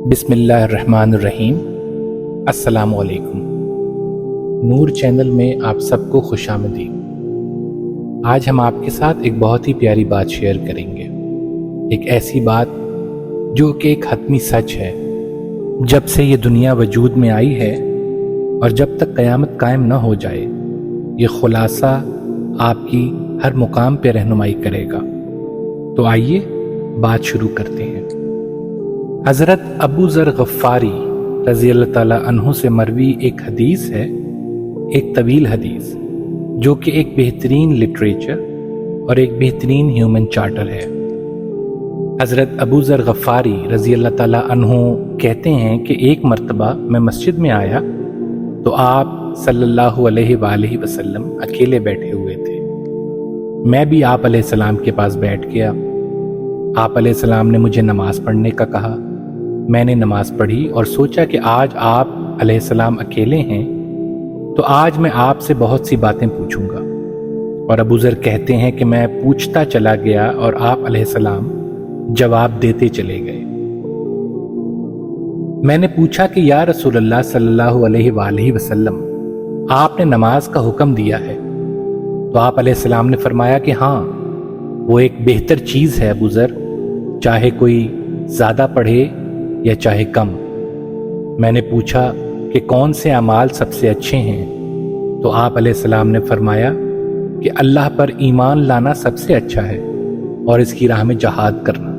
بسم اللہ الرحمن الرحیم۔ السلام علیکم۔ نور چینل میں آپ سب کو خوش آمدید۔ آج ہم آپ کے ساتھ ایک بہت ہی پیاری بات شیئر کریں گے، ایک ایسی بات جو کہ ایک حتمی سچ ہے۔ جب سے یہ دنیا وجود میں آئی ہے اور جب تک قیامت قائم نہ ہو جائے، یہ خلاصہ آپ کی ہر مقام پہ رہنمائی کرے گا۔ تو آئیے بات شروع کرتے ہیں۔ حضرت ابو ذر غفاری رضی اللہ تعالیٰ عنہ سے مروی ایک حدیث ہے، ایک طویل حدیث جو کہ ایک بہترین لٹریچر اور ایک بہترین ہیومن چارٹر ہے۔ حضرت ابو ذر غفاری رضی اللہ تعالیٰ عنہ کہتے ہیں کہ ایک مرتبہ میں مسجد میں آیا تو آپ صلی اللہ علیہ وآلہ وسلم اکیلے بیٹھے ہوئے تھے۔ میں بھی آپ علیہ السلام کے پاس بیٹھ گیا۔ آپ علیہ السلام نے مجھے نماز پڑھنے کا کہا۔ میں نے نماز پڑھی اور سوچا کہ آج آپ علیہ السلام اکیلے ہیں تو آج میں آپ سے بہت سی باتیں پوچھوں گا۔ اور ابو ذر کہتے ہیں کہ میں پوچھتا چلا گیا اور آپ علیہ السلام جواب دیتے چلے گئے۔ میں نے پوچھا کہ یا رسول اللہ صلی اللہ علیہ وآلہ وسلم، آپ نے نماز کا حکم دیا ہے؟ تو آپ علیہ السلام نے فرمایا کہ ہاں، وہ ایک بہتر چیز ہے ابو ذر، چاہے کوئی زیادہ پڑھے یا چاہے کم۔ میں نے پوچھا کہ کون سے اعمال سب سے اچھے ہیں؟ تو آپ علیہ السلام نے فرمایا کہ اللہ پر ایمان لانا سب سے اچھا ہے اور اس کی راہ میں جہاد کرنا۔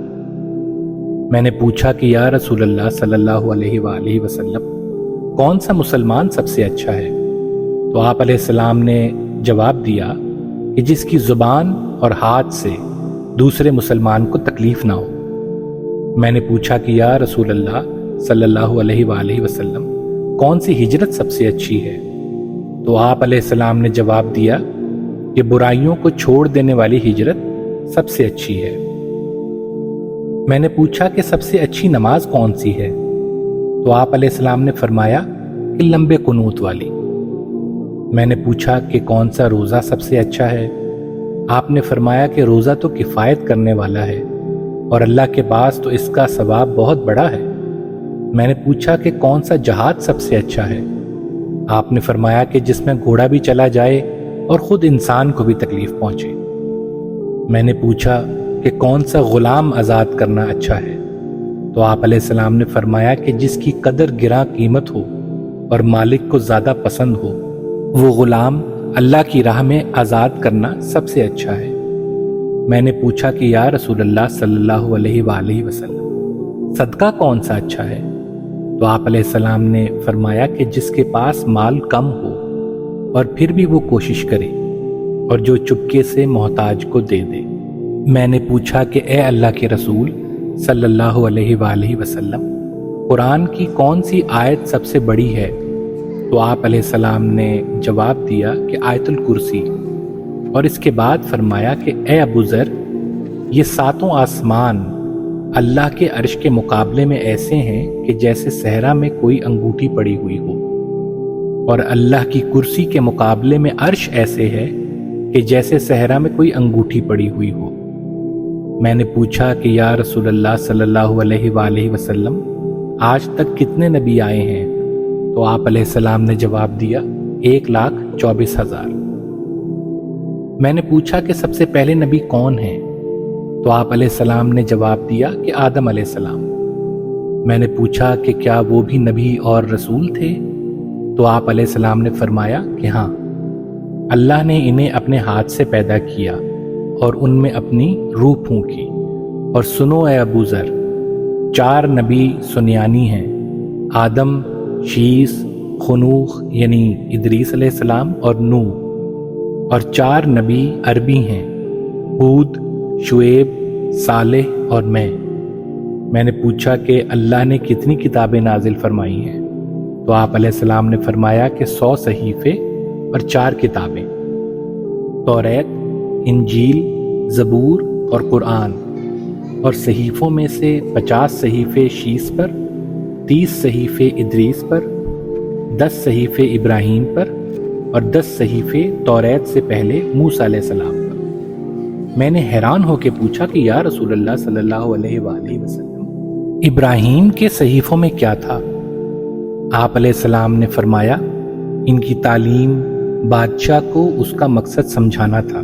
میں نے پوچھا کہ یا رسول اللہ صلی اللہ علیہ وآلہ وسلم، کون سا مسلمان سب سے اچھا ہے؟ تو آپ علیہ السلام نے جواب دیا کہ جس کی زبان اور ہاتھ سے دوسرے مسلمان کو تکلیف نہ ہو۔ میں نے پوچھا کہ یا رسول اللہ صلی اللہ علیہ وآلہ وسلم، کون سی ہجرت سب سے اچھی ہے؟ تو آپ علیہ السلام نے جواب دیا کہ برائیوں کو چھوڑ دینے والی ہجرت سب سے اچھی ہے۔ میں نے پوچھا کہ سب سے اچھی نماز کون سی ہے؟ تو آپ علیہ السلام نے فرمایا کہ لمبے قنوت والی۔ میں نے پوچھا کہ کون سا روزہ سب سے اچھا ہے؟ آپ نے فرمایا کہ روزہ تو کفایت کرنے والا ہے اور اللہ کے پاس تو اس کا ثواب بہت بڑا ہے۔ میں نے پوچھا کہ کون سا جہاد سب سے اچھا ہے؟ آپ نے فرمایا کہ جس میں گھوڑا بھی چلا جائے اور خود انسان کو بھی تکلیف پہنچے۔ میں نے پوچھا کہ کون سا غلام آزاد کرنا اچھا ہے؟ تو آپ علیہ السلام نے فرمایا کہ جس کی قدر گراں قیمت ہو اور مالک کو زیادہ پسند ہو، وہ غلام اللہ کی راہ میں آزاد کرنا سب سے اچھا ہے۔ میں نے پوچھا کہ یا رسول اللہ صلی اللہ علیہ وآلہ وسلم، صدقہ کون سا اچھا ہے؟ تو آپ علیہ السلام نے فرمایا کہ جس کے پاس مال کم ہو اور پھر بھی وہ کوشش کرے اور جو چپکے سے محتاج کو دے دے۔ میں نے پوچھا کہ اے اللہ کے رسول صلی اللہ علیہ وآلہ وسلم، قرآن کی کون سی آیت سب سے بڑی ہے؟ تو آپ علیہ السلام نے جواب دیا کہ آیت الکرسی، اور اس کے بعد فرمایا کہ اے ابو ذر، یہ ساتوں آسمان اللہ کے عرش کے مقابلے میں ایسے ہیں کہ جیسے صحرا میں کوئی انگوٹھی پڑی ہوئی ہو، اور اللہ کی کرسی کے مقابلے میں عرش ایسے ہے کہ جیسے صحرا میں کوئی انگوٹھی پڑی ہوئی ہو۔ میں نے پوچھا کہ یا رسول اللہ صلی اللہ علیہ وآلہ وسلم، آج تک کتنے نبی آئے ہیں؟ تو آپ علیہ السلام نے جواب دیا 1,24,000۔ میں نے پوچھا کہ سب سے پہلے نبی کون ہیں؟ تو آپ علیہ السلام نے جواب دیا کہ آدم علیہ السلام۔ میں نے پوچھا کہ کیا وہ بھی نبی اور رسول تھے؟ تو آپ علیہ السلام نے فرمایا کہ ہاں، اللہ نے انہیں اپنے ہاتھ سے پیدا کیا اور ان میں اپنی روح پھونکی۔ اور سنو اے ابو ذر، 4 نبی سنیانی ہیں، آدم، شیس، خنوخ یعنی ادریس علیہ السلام اور نوح، اور 4 نبی عربی ہیں، ہود، شعیب، صالح اور میں۔ میں نے پوچھا کہ اللہ نے کتنی کتابیں نازل فرمائی ہیں؟ تو آپ علیہ السلام نے فرمایا کہ 100 صحیفے اور 4 کتابیں، توریت، انجیل، زبور اور قرآن، اور صحیفوں میں سے 50 صحیفے شیس پر، 30 صحیفے ادریس پر، 10 صحیفے ابراہیم پر، اور 10 صحیفے توریت سے پہلے موسیٰ علیہ السلام پر۔ میں نے حیران ہو کے پوچھا کہ یا رسول اللہ صلی اللہ علیہ وآلہ وسلم، ابراہیم کے صحیفوں میں کیا تھا؟ آپ علیہ السلام نے فرمایا ان کی تعلیم بادشاہ کو اس کا مقصد سمجھانا تھا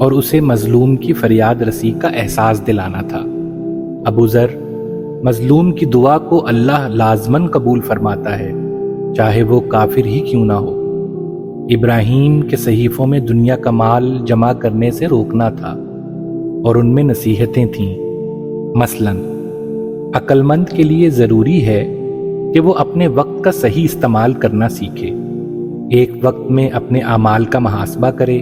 اور اسے مظلوم کی فریاد رسی کا احساس دلانا تھا۔ ابو ذر، مظلوم کی دعا کو اللہ لازماً قبول فرماتا ہے، چاہے وہ کافر ہی کیوں نہ ہو۔ ابراہیم کے صحیفوں میں دنیا کا مال جمع کرنے سے روکنا تھا اور ان میں نصیحتیں تھیں، مثلاً عقل مند کے لیے ضروری ہے کہ وہ اپنے وقت کا صحیح استعمال کرنا سیکھے، ایک وقت میں اپنے اعمال کا محاسبہ کرے،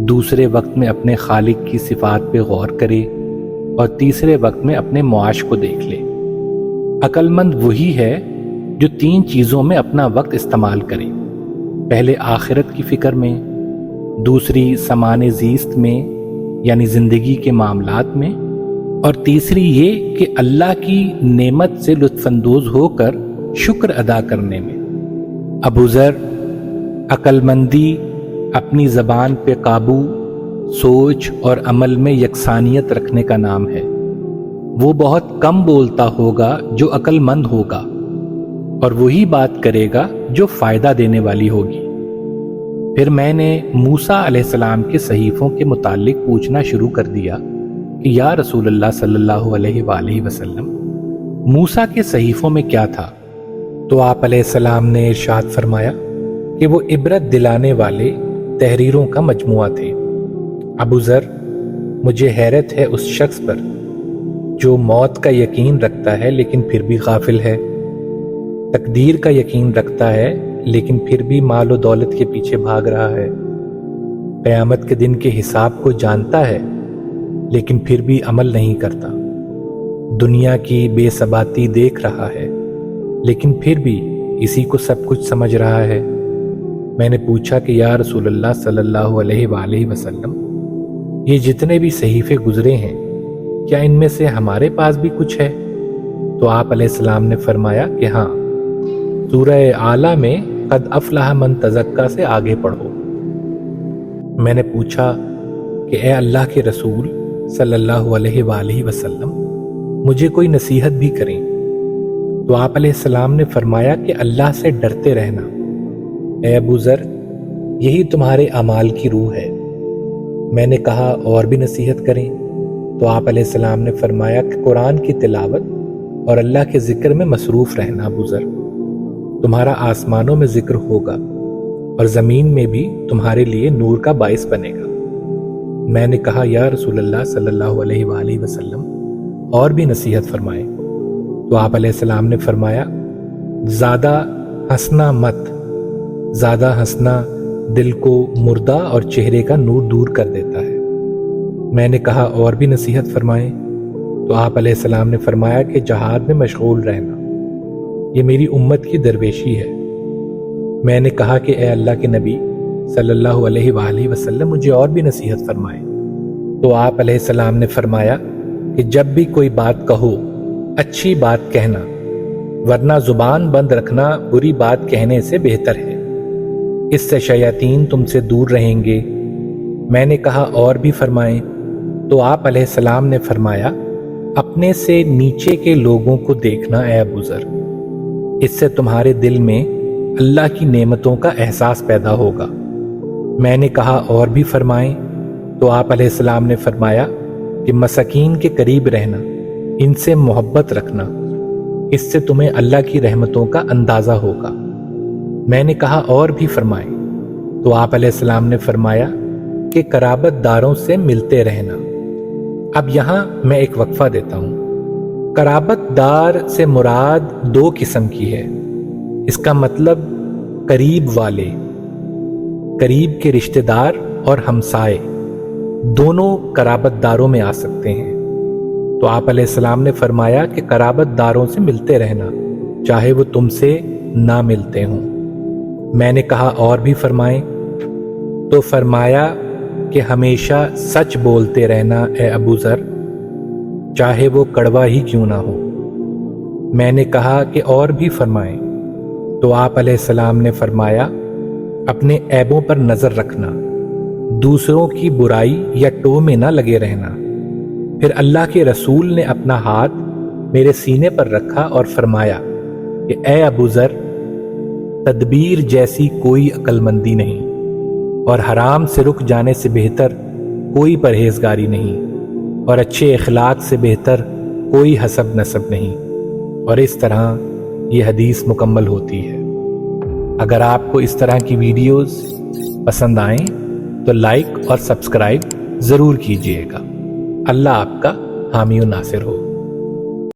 دوسرے وقت میں اپنے خالق کی صفات پہ غور کرے اور تیسرے وقت میں اپنے معاش کو دیکھ لے۔ عقل مند وہی ہے جو 3 چیزوں میں اپنا وقت استعمال کرے، پہلے آخرت کی فکر میں، دوسری سامان زیست میں یعنی زندگی کے معاملات میں، اور تیسری یہ کہ اللہ کی نعمت سے لطف اندوز ہو کر شکر ادا کرنے میں۔ ابو ذر، عقل مندی اپنی زبان پہ قابو، سوچ اور عمل میں یکسانیت رکھنے کا نام ہے۔ وہ بہت کم بولتا ہوگا جو عقل مند ہوگا، اور وہی بات کرے گا جو فائدہ دینے والی ہوگی۔ پھر میں نے موسیٰ علیہ السلام کے صحیفوں کے متعلق پوچھنا شروع کر دیا کہ یا رسول اللہ صلی اللہ علیہ وآلہ وسلم، موسیٰ کے صحیفوں میں کیا تھا؟ تو آپ علیہ السلام نے ارشاد فرمایا کہ وہ عبرت دلانے والے تحریروں کا مجموعہ تھے۔ ابو ذر، مجھے حیرت ہے اس شخص پر جو موت کا یقین رکھتا ہے لیکن پھر بھی غافل ہے، تقدیر کا یقین رکھتا ہے لیکن پھر بھی مال و دولت کے پیچھے بھاگ رہا ہے، قیامت کے دن کے حساب کو جانتا ہے لیکن پھر بھی عمل نہیں کرتا، دنیا کی بے ثباتی دیکھ رہا ہے لیکن پھر بھی اسی کو سب کچھ سمجھ رہا ہے۔ میں نے پوچھا کہ یا رسول اللہ صلی اللہ علیہ وآلہ وسلم، یہ جتنے بھی صحیفے گزرے ہیں کیا ان میں سے ہمارے پاس بھی کچھ ہے؟ تو آپ علیہ السلام نے فرمایا کہ ہاں، سورہ اعلیٰ میں قد افلح من تزکیٰ سے آگے پڑھو۔ میں نے پوچھا کہ اے اللہ کے رسول صلی اللہ علیہ وآلہ وسلم، مجھے کوئی نصیحت بھی کریں؟ تو آپ علیہ السلام نے فرمایا کہ اللہ سے ڈرتے رہنا۔ اے ابو ذر، یہی تمہارے اعمال کی روح ہے۔ میں نے کہا اور بھی نصیحت کریں؟ تو آپ علیہ السلام نے فرمایا کہ قرآن کی تلاوت اور اللہ کے ذکر میں مصروف رہنا ابو ذر، تمہارا آسمانوں میں ذکر ہوگا اور زمین میں بھی تمہارے لیے نور کا باعث بنے گا۔ میں نے کہا یا رسول اللہ صلی اللہ علیہ وآلہ وسلم، اور بھی نصیحت فرمائیں؟ تو آپ علیہ السلام نے فرمایا زیادہ ہنسنا مت، زیادہ ہنسنا دل کو مردہ اور چہرے کا نور دور کر دیتا ہے۔ میں نے کہا اور بھی نصیحت فرمائیں؟ تو آپ علیہ السلام نے فرمایا کہ جہاد میں مشغول رہنا، یہ میری امت کی درویشی ہے۔ میں نے کہا کہ اے اللہ کے نبی صلی اللہ علیہ وآلہ وسلم، مجھے اور بھی نصیحت فرمائیں؟ تو آپ علیہ السلام نے فرمایا کہ جب بھی کوئی بات کہو اچھی بات کہنا، ورنہ زبان بند رکھنا بری بات کہنے سے بہتر ہے، اس سے شیاطین تم سے دور رہیں گے۔ میں نے کہا اور بھی فرمائیں؟ تو آپ علیہ السلام نے فرمایا اپنے سے نیچے کے لوگوں کو دیکھنا اے ابو ذر، اس سے تمہارے دل میں اللہ کی نعمتوں کا احساس پیدا ہوگا۔ میں نے کہا اور بھی فرمائیں؟ تو آپ علیہ السلام نے فرمایا کہ مساکین کے قریب رہنا، ان سے محبت رکھنا، اس سے تمہیں اللہ کی رحمتوں کا اندازہ ہوگا۔ میں نے کہا اور بھی فرمائیں؟ تو آپ علیہ السلام نے فرمایا کہ قرابت داروں سے ملتے رہنا۔ اب یہاں میں ایک وقفہ دیتا ہوں۔ قرابت دار سے مراد 2 قسم کی ہے۔ اس کا مطلب قریب والے، قریب کے رشتہ دار اور ہمسائے دونوں قرابت داروں میں آ سکتے ہیں۔ تو آپ علیہ السلام نے فرمایا کہ قرابت داروں سے ملتے رہنا، چاہے وہ تم سے نہ ملتے ہوں۔ میں نے کہا اور بھی فرمائیں؟ تو فرمایا کہ ہمیشہ سچ بولتے رہنا اے ابو ذر، چاہے وہ کڑوا ہی کیوں نہ ہو۔ میں نے کہا کہ اور بھی فرمائیں؟ تو آپ علیہ السلام نے فرمایا اپنے عیبوں پر نظر رکھنا، دوسروں کی برائی یا ٹو میں نہ لگے رہنا۔ پھر اللہ کے رسول نے اپنا ہاتھ میرے سینے پر رکھا اور فرمایا کہ اے ابو ذر، تدبیر جیسی کوئی عقل مندی نہیں، اور حرام سے رک جانے سے بہتر کوئی پرہیزگاری نہیں، اور اچھے اخلاق سے بہتر کوئی حسب نسب نہیں۔ اور اس طرح یہ حدیث مکمل ہوتی ہے۔ اگر آپ کو اس طرح کی ویڈیوز پسند آئیں تو لائک اور سبسکرائب ضرور کیجیے گا۔ اللہ آپ کا حامی و ناصر ہو۔